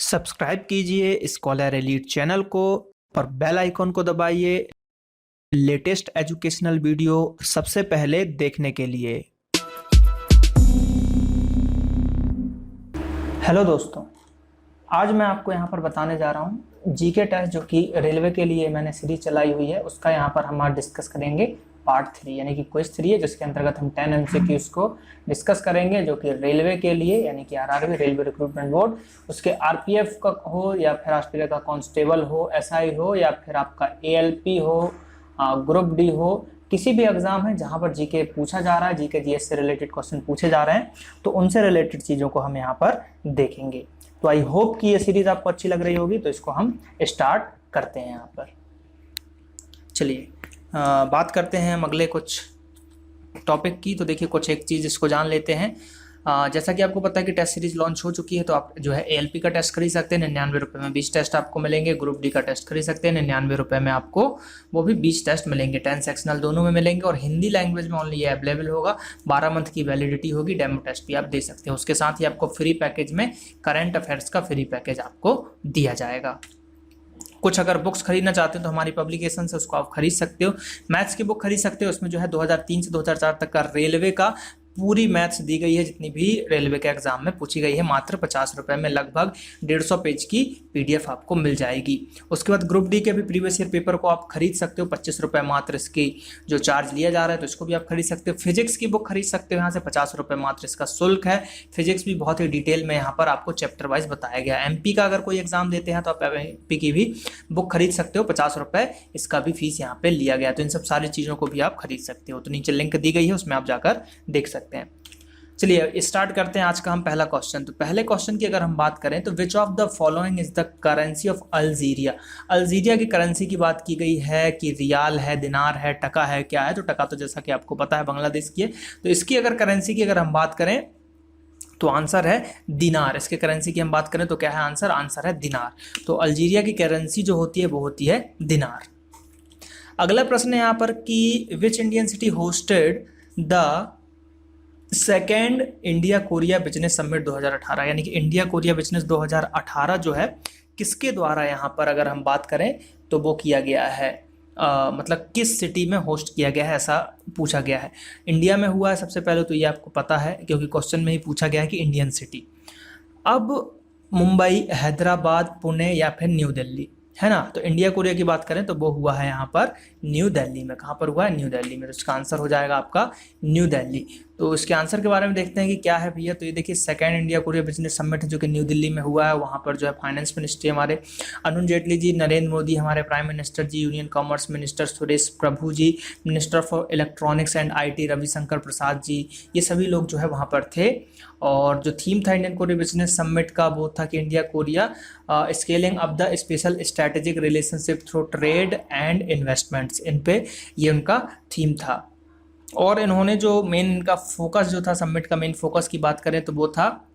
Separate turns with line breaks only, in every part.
Subscribe कीजिए scholar elite channel को और बेल आइकॉन को दबाइए लेटेस्ट एजुकेशनल वीडियो सबसे पहले देखने के लिए। हेलो दोस्तों, आज मैं आपको यहाँ पर बताने जा रहा हूँ जीके टेस्ट जो कि रेलवे के लिए मैंने सीरीज चलाई हुई है उसका यहाँ पर हम आज डिस्कस करेंगे पार्ट 3 यानी कि क्विज 3 है, जिसके अंतर्गत हम 10 MCQs को डिस्कस करेंगे जो कि रेलवे के लिए यानी कि आरआरबी रेलवे रिक्रूटमेंट बोर्ड उसके आरपीएफ का हो या फिर ऑस्ट्रेलिया का कांस्टेबल हो, एसआई हो या फिर आपका एएलपी हो, ग्रुप डी हो, किसी भी एग्जाम है जहां पर जीके पूछा जा रहा है, जीके जीएस से रिलेटेड क्वेश्चन पूछे जा रहे हैं तो उनसे रिलेटेड चीज़ों को हम यहाँ पर देखेंगे। तो आई होप कि ये सीरीज आपको अच्छी लग रही होगी, तो इसको हम स्टार्ट करते हैं। यहाँ पर चलिए बात करते हैं हम अगले कुछ टॉपिक की। तो देखिए कुछ एक चीज़ इसको जान लेते हैं। जैसा कि आपको पता है कि टेस्ट सीरीज लॉन्च हो चुकी है, तो आप जो है एएलपी का टेस्ट खरीद सकते हैं 99 रुपये में 20 टेस्ट आपको मिलेंगे। ग्रुप डी का टेस्ट खरीद सकते हैं 99 रुपये में, आपको वो भी 20 टेस्ट मिलेंगे। 10 सेक्शनल दोनों में मिलेंगे और हिंदी लैंग्वेज में ओनली ये अवेलेबल होगा। 12 मंथ की वैलिडिटी होगी, डेमो टेस्ट भी आप दे सकते हैं। उसके साथ ही आपको फ्री पैकेज में करंट अफेयर्स का फ्री पैकेज आपको दिया जाएगा। कुछ अगर बुक्स खरीदना चाहते हो तो हमारी पब्लिकेशन से उसको आप खरीद सकते हो। मैथ्स की बुक खरीद सकते हो, उसमें जो है 2003 से 2004 तक का रेलवे का पूरी मैथ्स दी गई है, जितनी भी रेलवे के एग्जाम में पूछी गई है। मात्र 50 रुपये में लगभग 150 पेज की पीडीएफ आपको मिल जाएगी। उसके बाद ग्रुप डी के भी प्रीवियस ईयर पेपर को आप खरीद सकते हो, 25 रुपये मात्र इसकी जो चार्ज लिया जा रहा है, तो इसको भी आप खरीद सकते हो। फिजिक्स की बुक खरीद सकते हो यहाँ से, 50 रुपये मात्र इसका शुल्क है। फिजिक्स भी बहुत ही डिटेल में यहाँ पर आपको चैप्टर वाइज बताया गया है। एमपी का अगर कोई एग्जाम देते हैं तो आप एमपी की भी बुक खरीद सकते हो, 50 रुपये इसका भी फीस यहाँ पे लिया गया। तो इन सब सारी चीज़ों को भी आप खरीद सकते हो। तो नीचे लिंक दी गई है, उसमें आप जाकर देख सकते हैं। चलिए स्टार्ट करते हैं आज का हम पहला क्वेश्चन। तो पहले क्वेश्चन की अगर हम बात करें तो विच of the following is the currency of Algeria. Algeria की करेंसी की बात की गई है कि रियाल है, दिनार है, टका है, क्या है? तो टका तो जैसा कि आपको पता है बांग्लादेश की है। तो इसकी अगर करेंसी की अगर हम बात करें तो आंसर है दिनार। इसके करेंसी की हम बात करें तो क्या है आंसर? आंसर है दिनार। तो अल्जीरिया की करेंसी जो होती है वो होती है दिनार। अगला प्रश्न है यहाँ पर कि which Indian city hosted the second India Korea business summit 2018, यानी कि इंडिया कोरिया बिजनेस 2018 जो है किसके द्वारा यहाँ पर अगर हम बात करें तो वो किया गया है, मतलब किस सिटी में होस्ट किया गया है, ऐसा पूछा गया है। इंडिया में हुआ है सबसे पहले, तो ये आपको पता है क्योंकि क्वेश्चन में ही पूछा गया है कि इंडियन सिटी। अब मुंबई, हैदराबाद, पुणे या फिर न्यू दिल्ली, है ना? तो इंडिया कोरिया की बात करें तो वो हुआ है यहाँ पर न्यू दिल्ली में। कहाँ पर हुआ है? न्यू दिल्ली में। तो इसका आंसर हो जाएगा आपका न्यू दिल्ली। तो इसके आंसर के बारे में देखते हैं कि क्या है भैया। तो ये देखिए second India Korea business summit है जो कि न्यू दिल्ली में हुआ है। वहाँ पर जो है फाइनेंस मिनिस्ट्री हमारे अरुण जेटली जी, नरेंद्र मोदी हमारे prime minister ji, union commerce minister Suresh Prabhu ji, minister for electronics and IT Ravishankar Prasad ji, ये सभी लोग जो है वहाँ पर थे। और जो थीम था इंडियन कोरिया बिजनेस समिट का वो था कि India Korea scaling up the special strategic relationship through trade and investments. इन पे ये उनका थीम था। और इन्होंने जो मेन इनका फोकस जो था, समिट का मेन फोकस की बात करें तो वो था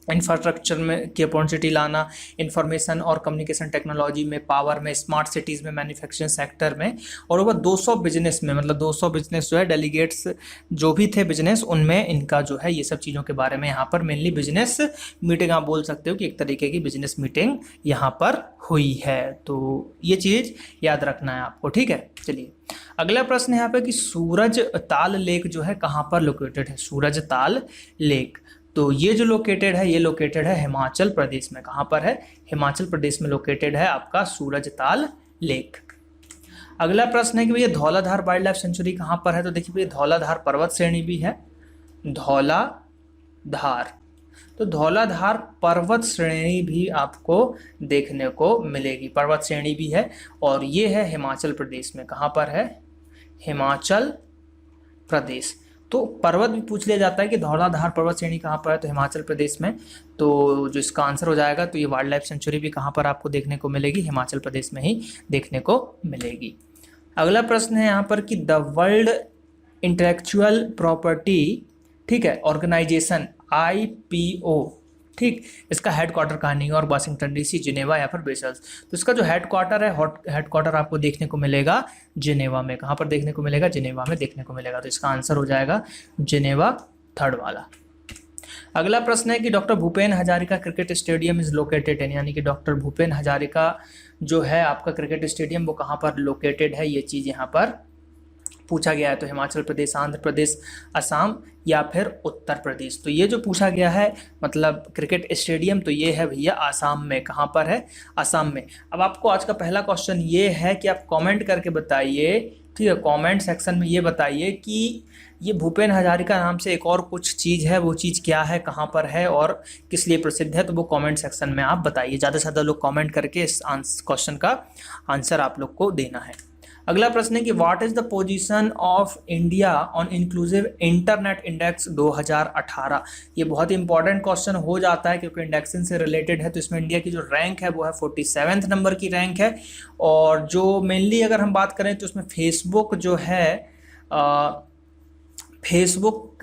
इंफ्रास्ट्रक्चर में की अपॉर्चुनिटी लाना, इंफॉर्मेशन और कम्युनिकेशन टेक्नोलॉजी में, पावर में, स्मार्ट सिटीज़ में, मैन्युफैक्चरिंग सेक्टर में। और ओवर 200 बिजनेस में, मतलब 200 बिजनेस जो है डेलीगेट्स जो भी थे बिजनेस, उनमें इनका जो है ये सब चीज़ों के बारे में यहाँ पर मेनली बिजनेस मीटिंग आप बोल सकते हो कि एक तरीके की बिजनेस मीटिंग यहाँ पर हुई है। तो ये चीज़ याद रखना है आपको, ठीक है। चलिए अगला प्रश्न यहाँ पे कि सूरज ताल लेक जो है कहाँ पर लोकेटेड है? सूरज ताल लेक, तो ये जो लोकेटेड है, ये लोकेटेड है हिमाचल प्रदेश में। कहाँ पर है? हिमाचल प्रदेश में लोकेटेड है आपका सूरज ताल लेक। अगला प्रश्न है कि भैया धौलाधार वाइल्ड लाइफ सेंचुरी कहाँ पर है? तो देखिए भैया धौलाधार पर्वत श्रेणी भी है, धौलाधार। तो धौलाधार पर्वत श्रेणी भी आपको देखने को मिलेगी, पर्वत श्रेणी भी है और ये है हिमाचल प्रदेश में। कहाँ पर है? हिमाचल प्रदेश। तो पर्वत भी पूछ लिया जाता है कि धौलाधार पर्वत श्रेणी कहाँ पर है, तो हिमाचल प्रदेश में। तो जो इसका आंसर हो जाएगा, तो ये वाइल्ड लाइफ सेंचुरी भी कहाँ पर आपको देखने को मिलेगी? हिमाचल प्रदेश में ही देखने को मिलेगी। अगला प्रश्न है यहाँ पर कि द वर्ल्ड इंटेलेक्चुअल प्रॉपर्टी, ठीक है, ऑर्गेनाइजेशन IPO, ठीक, इसका हेडक्वार्टर कहाँ? न्यूयॉर्क, वाशिंगटन DC, जिनेवा या फिर ब्रसेल्स। तो इसका जो हेडक्वार्टर है, हेडक्वार्टर आपको देखने को मिलेगा जिनेवा में। कहाँ पर देखने को मिलेगा? जिनेवा में देखने को मिलेगा। तो इसका आंसर हो जाएगा जिनेवा, थर्ड वाला। अगला प्रश्न है कि doctor Bhupen Hazarika cricket stadium is located in, यानी कि डॉक्टर भूपेन हजारिका जो है आपका क्रिकेट स्टेडियम वो कहाँ पर लोकेटेड है, ये चीज़ यहाँ पर पूछा गया है। तो हिमाचल प्रदेश, आंध्र प्रदेश, असम या फिर उत्तर प्रदेश। तो ये जो पूछा गया है मतलब क्रिकेट स्टेडियम, तो ये है भैया आसाम में। कहाँ पर है? असम में। अब आपको आज का पहला क्वेश्चन ये है कि आप कमेंट करके बताइए, ठीक है, कमेंट सेक्शन में ये बताइए कि ये भूपेन हजारिका नाम से एक और कुछ चीज़ है, वो चीज़ क्या है, कहाँ पर है और किस लिए प्रसिद्ध है, तो वो कमेंट सेक्शन में आप बताइए। ज़्यादा से ज़्यादा लोग कमेंट करके इस क्वेश्चन का आंसर आप लोग को देना है। अगला प्रश्न है कि what is the position of India on inclusive internet index 2018। ये बहुत ही इंपॉर्टेंट क्वेश्चन हो जाता है क्योंकि इंडेक्सिंग से रिलेटेड है। तो इसमें इंडिया की जो रैंक है वो है 47वें नंबर की रैंक है। और जो मेनली अगर हम बात करें तो उसमें फेसबुक जो है फेसबुक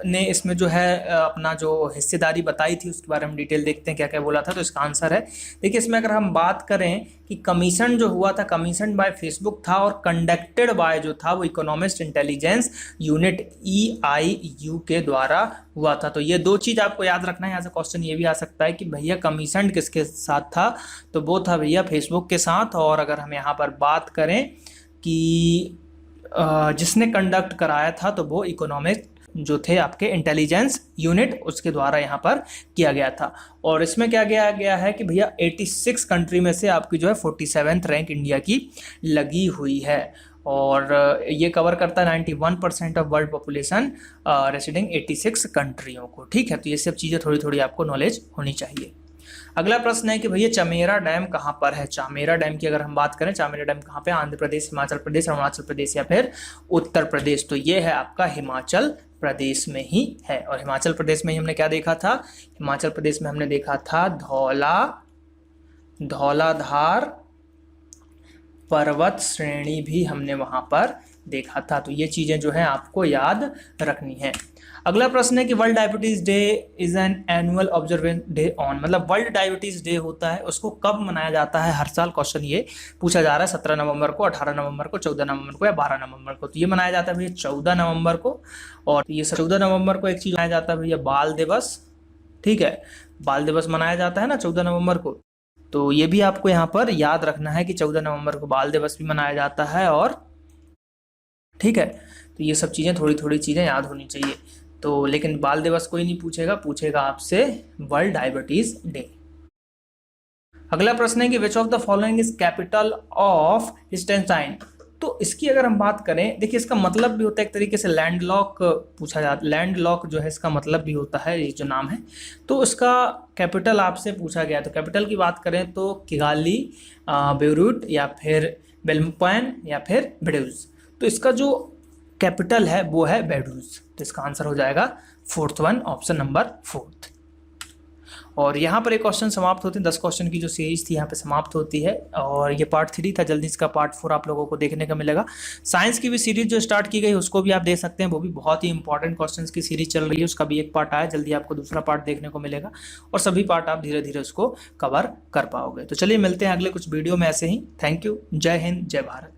ने इसमें जो है अपना जो हिस्सेदारी बताई थी उसके बारे में डिटेल देखते हैं क्या क्या बोला था। तो इसका आंसर है, देखिए इसमें अगर हम बात करें कि कमीशन जो हुआ था, कमीशन बाय फेसबुक था और कंडक्टेड बाय जो था वो इकोनॉमिस्ट इंटेलिजेंस यूनिट EIU के द्वारा हुआ था। तो ये दो चीज़ आपको याद रखना है। यहाँ से क्वेश्चन ये भी आ सकता है कि भैया कमीशन किसके साथ था, तो वो था भैया फेसबुक के साथ। और अगर हम यहाँ पर बात करें कि जिसने कंडक्ट कराया था तो वो इकोनॉमिस्ट जो थे आपके इंटेलिजेंस यूनिट, उसके द्वारा यहाँ पर किया गया था। और इसमें क्या किया गया है कि भैया 86 कंट्री में से आपकी जो है 47th रैंक इंडिया की लगी हुई है। और ये कवर करता है 91% ऑफ वर्ल्ड पॉपुलेशन रेसिडिंग 86 कंट्रियों को, ठीक है। तो ये सब चीज़ें थोड़ी थोड़ी आपको नॉलेज होनी चाहिए। अगला प्रश्न है कि भैया चामेरा डैम कहाँ पर है। चामेरा डैम की अगर हम बात करें, चामेरा डैम कहाँ पे? आंध्र प्रदेश, हिमाचल प्रदेश, अरुणाचल प्रदेश या फिर उत्तर प्रदेश। तो ये है आपका हिमाचल प्रदेश में ही है। और हिमाचल प्रदेश में ही हमने क्या देखा था? हिमाचल प्रदेश में हमने देखा था धौलाधार पर्वत श्रेणी भी हमने वहां पर देखा था। तो ये चीजें जो है आपको याद रखनी है। अगला प्रश्न है कि world diabetes day is an annual observance day on, मतलब वर्ल्ड डायबिटीज डे होता है उसको कब मनाया जाता है हर साल? क्वेश्चन ये पूछा जा रहा है 17 नवंबर को, 18 नवंबर को, 14 नवंबर को या 12 नवंबर को। तो ये मनाया जाता है भैया 14 नवंबर को। और ये 14 नवंबर को एक चीज मनाया जाता है भैया बाल दिवस, ठीक है, बाल दिवस मनाया जाता है ना 14 नवंबर को। तो ये भी आपको यहाँ पर याद रखना है कि 14 नवंबर को बाल दिवस भी मनाया जाता है। और ठीक है, तो ये सब चीज़ें थोड़ी थोड़ी चीज़ें याद होनी चाहिए। तो लेकिन बाल दिवस कोई नहीं पूछेगा, पूछेगा आपसे वर्ल्ड डायबिटीज डे। अगला प्रश्न है कि which of the following is capital of Liechtenstein. तो इसकी अगर हम बात करें, देखिए इसका मतलब भी होता है एक तरीके से लैंडलॉक पूछा जाता है। लैंडलॉक जो है इसका मतलब भी होता है ये जो नाम है। तो इसका कैपिटल आपसे पूछा गया, तो कैपिटल की बात करें तो किगाली, बेरूट या फिर बेल्मोपैन या फिर बेडूज। तो इसका जो कैपिटल है वो है बेडूज। तो इसका आंसर हो जाएगा 4th one, option number 4th। और यहाँ पर एक क्वेश्चन समाप्त होते हैं। 10 क्वेश्चन की जो सीरीज थी यहाँ पे समाप्त होती है। और ये पार्ट 3 था, जल्दी इसका पार्ट 4 आप लोगों को देखने का मिलेगा। साइंस की भी सीरीज जो स्टार्ट की गई उसको भी आप देख सकते हैं, वो भी बहुत ही इंपॉर्टेंट क्वेश्चंस की सीरीज चल रही है। उसका भी एक पार्ट आया, जल्दी आपको दूसरा पार्ट देखने को मिलेगा और सभी पार्ट आप धीरे धीरे उसको कवर कर पाओगे। तो चलिए मिलते हैं अगले कुछ वीडियो में ऐसे ही। थैंक यू, जय हिंद, जय भारत।